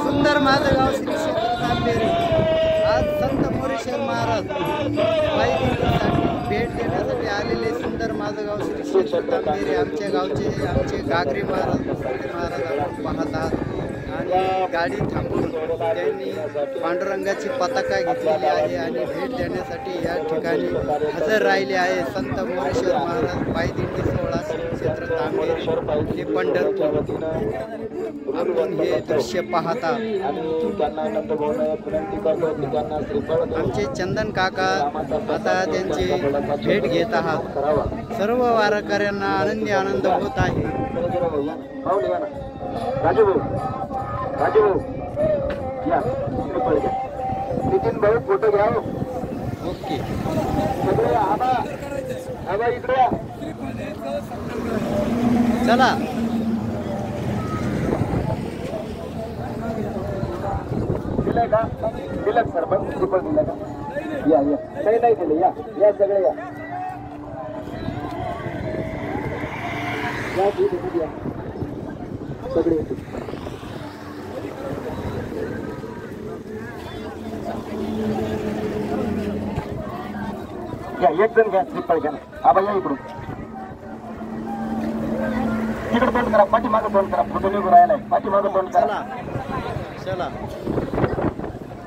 सुंदर माझं गाव श्री क्षेत्र तांबेरे आज संत मोरेश्वर महाराज भेट देण्यासाठी आलेले सुंदर माझं गाव श्री क्षेत्र तांबेरे आमच्या गावचे आमचे गागरे महाराज आपण पाहतात आणि गाडी थांबून त्यांनी पांडुरंगाची पताका घेतलेली आहे आणि भेट देण्यासाठी या ठिकाणी हजर राहिले आहे संत मोरेश्वर महाराज पायदिंडी सोहळा श्री क्षेत्र तांबेरे हे पंढरपूर आपण हे दृश्य पाहता आमचे चंदन काका आता त्यांची भेट घेत आहात सर्व वारकऱ्यांना आनंद होत आहे नितीन भाऊ फोटो घ्या ओके इकडे चला दिलंय का दिलं सरपंच पेपर दिला का या काही नाही दिलं या सगळे या सगळे एक जण घ्या पेपर घ्या आबा या इकडून तिकडे बंद करा पाठीमागं बंद करा फोटो निघून राहिलाय पाठीमागं बंद करा चला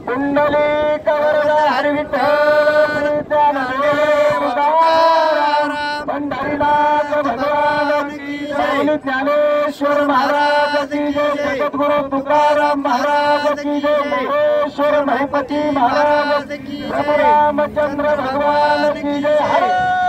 कुंडली कवरला हरविठ्ठल पंढरीनाथ भगवान की जय ज्ञानेश्वर महाराज की जय सद्गुरु तुकाराम महाराज की जय महेश्वर महिपती महाराज की जय रामचंद्र भगवान की जय हरे